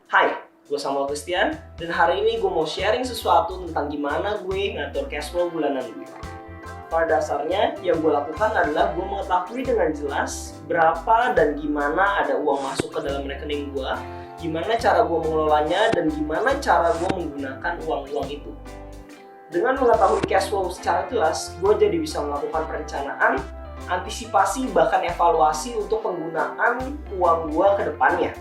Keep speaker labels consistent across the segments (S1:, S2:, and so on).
S1: Hai, gue Samuel Christian, dan hari ini gue mau sharing sesuatu tentang gimana gue ngatur cash flow bulanan gue. Pada dasarnya, yang gue lakukan adalah gue mengetahui dengan jelas berapa dan gimana ada uang masuk ke dalam rekening gue, gimana cara gue mengelolanya, dan gimana cara gue menggunakan uang-uang itu. Dengan mengetahui cash flow secara jelas, gue jadi bisa melakukan perencanaan, antisipasi, bahkan evaluasi untuk penggunaan uang gue ke depannya.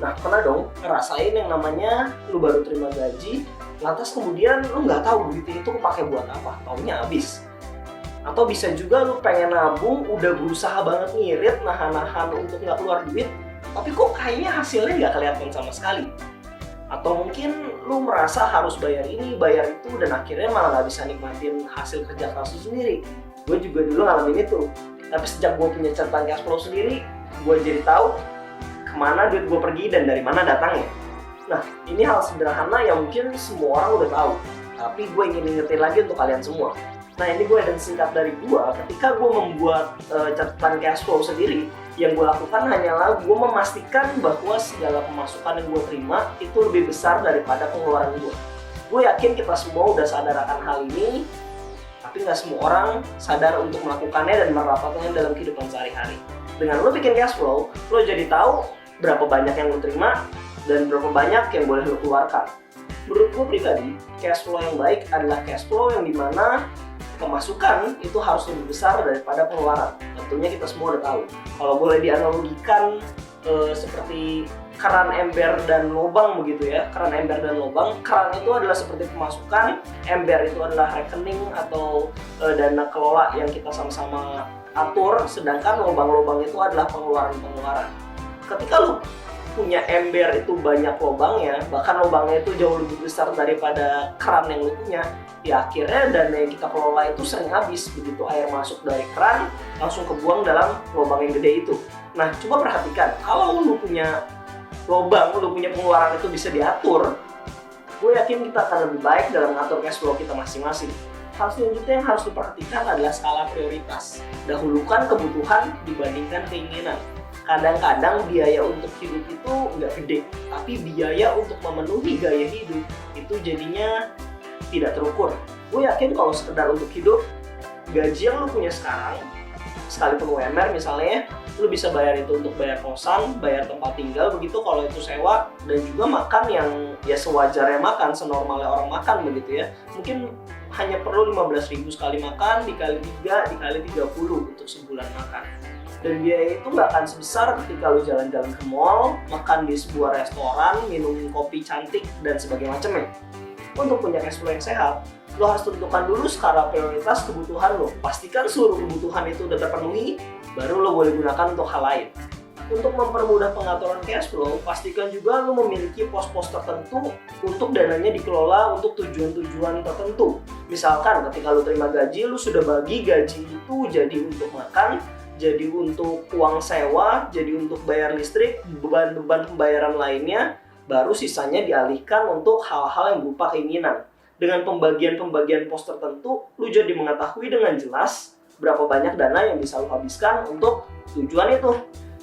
S1: Nah, pernah dong ngerasain yang namanya lu baru terima gaji, lantas kemudian lu nggak tahu duit itu kepake buat apa, taunya habis. Atau bisa juga lu pengen nabung, udah berusaha banget ngirit, nahan-nahan untuk nggak keluar duit, tapi kok kayaknya hasilnya nggak kelihatan sama sekali. Atau mungkin lu merasa harus bayar ini, bayar itu, dan akhirnya malah nggak bisa nikmatin hasil kerja keras lu sendiri. Gue juga dulu ngalamin itu, tapi sejak gue punya catatan cash flow sendiri, gue jadi tahu kemana duit gue pergi dan dari mana datangnya. Nah, ini hal sederhana yang mungkin semua orang udah tahu, tapi gue ingin ingetin lagi untuk kalian semua. Nah, ini gue dan singkat dari gue, ketika gue membuat catatan cash flow sendiri, yang gue lakukan hanyalah gue memastikan bahwa segala pemasukan yang gue terima itu lebih besar daripada pengeluaran gue. Gue yakin kita semua udah sadar akan hal ini, tapi nggak semua orang sadar untuk melakukannya dan merapatkannya dalam kehidupan sehari-hari. Dengan lo bikin cash flow, lo jadi tahu berapa banyak yang lo terima dan berapa banyak yang boleh lo keluarkan. Menurut gue pribadi, cash flow yang baik adalah cash flow yang dimana pemasukan itu harus lebih besar daripada pengeluaran. Tentunya kita semua udah tahu. Kalau boleh dianalogikan seperti keran, ember, dan lubang begitu ya. Keran, ember, dan lubang. Keran itu adalah seperti pemasukan, ember itu adalah rekening atau dana kelola yang kita sama-sama atur, sedangkan lubang-lubang itu adalah pengeluaran-pengeluaran. Ketika lu punya ember itu banyak lubangnya, bahkan lubangnya itu jauh lebih besar daripada keran yang lu punya, ya akhirnya dana yang kita kelola itu sering habis. Begitu air masuk dari keran, langsung kebuang dalam lubang yang gede itu. Nah, coba perhatikan, kalau lu punya lubang, lu punya pengeluaran itu bisa diatur, gue yakin kita akan lebih baik dalam mengatur cash flow kita masing-masing. Hal selanjutnya yang harus diperhatikan adalah skala prioritas. Dahulukan kebutuhan dibandingkan keinginan. Kadang-kadang biaya untuk hidup itu nggak gede, tapi biaya untuk memenuhi gaya hidup itu jadinya tidak terukur. Gue yakin kalau sekedar untuk hidup, gaji yang lu punya sekarang, sekalipun UMR misalnya, lu bisa bayar itu untuk bayar kosan, bayar tempat tinggal, begitu kalau itu sewa, dan juga makan yang ya sewajarnya makan, senormalnya orang makan begitu ya. Mungkin hanya perlu 15.000 sekali makan, dikali 3, dikali 30 untuk sebulan makan. Dan biaya itu nggak akan sebesar ketika lo jalan-jalan ke mall, makan di sebuah restoran, minum kopi cantik, dan sebagainya macamnya. Untuk punya cash flow yang sehat, lo harus tentukan dulu skala prioritas kebutuhan lo. Pastikan seluruh kebutuhan itu udah terpenuhi, baru lo boleh gunakan untuk hal lain. Untuk mempermudah pengaturan cash flow, pastikan juga lo memiliki pos-pos tertentu untuk dananya dikelola untuk tujuan-tujuan tertentu. Misalkan ketika lo terima gaji, lo sudah bagi gaji itu jadi untuk makan, jadi untuk uang sewa, jadi untuk bayar listrik, beban-beban pembayaran lainnya, baru sisanya dialihkan untuk hal-hal yang berupa keinginan. Dengan pembagian-pembagian pos tertentu, lu jadi mengetahui dengan jelas berapa banyak dana yang bisa lu habiskan untuk tujuan itu.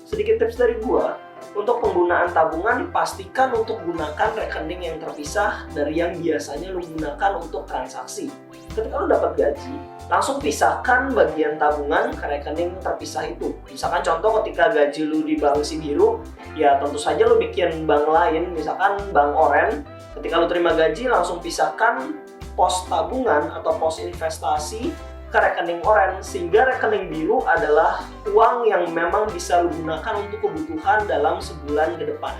S1: Sedikit tips dari gua, untuk penggunaan tabungan pastikan untuk gunakan rekening yang terpisah dari yang biasanya lu gunakan untuk transaksi. Ketika lu dapat gaji, langsung pisahkan bagian tabungan ke rekening terpisah itu. Misalkan contoh ketika gaji lu di bank Cibiru, ya tentu saja lu bikin bank lain, misalkan bank Oren. Ketika lu terima gaji, langsung pisahkan pos tabungan atau pos investasi ke rekening Oren, sehingga rekening biru adalah uang yang memang bisa lu gunakan untuk kebutuhan dalam sebulan ke depan.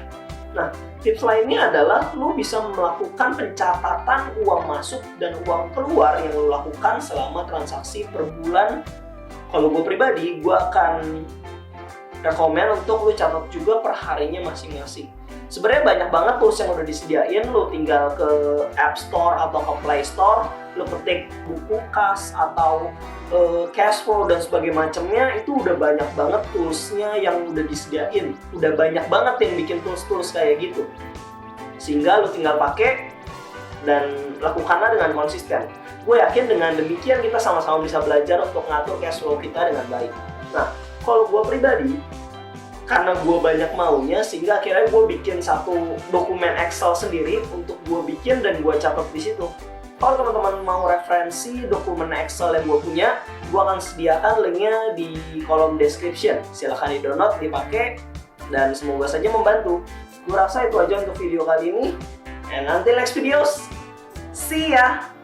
S1: Nah, tips lainnya adalah lu bisa melakukan pencatatan uang masuk dan uang keluar yang lu lakukan selama transaksi per bulan. Kalau gue pribadi, gue akan rekomen untuk lu catat juga per harinya masing-masing. Sebenarnya banyak banget tools yang udah disediain, lu tinggal ke App Store atau ke Play Store, lu ketik buku kas atau cash flow dan sebagainya macamnya, itu udah banyak banget toolsnya yang udah disediain. Udah banyak banget yang bikin tools-tools kayak gitu. Sehingga lu tinggal pakai dan lakukanlah dengan konsisten. Gue yakin dengan demikian kita sama-sama bisa belajar untuk ngatur cash flow kita dengan baik. Nah, kalau gue pribadi, karena gue banyak maunya, sehingga akhirnya gue bikin satu dokumen Excel sendiri untuk gue bikin dan gue catat di situ. Kalau teman-teman mau referensi dokumen Excel yang gue punya, gue akan sediakan linknya di kolom description. Silahkan di-download, dipakai, dan semoga saja membantu. Gue rasa itu aja untuk video kali ini. And until next videos, see ya!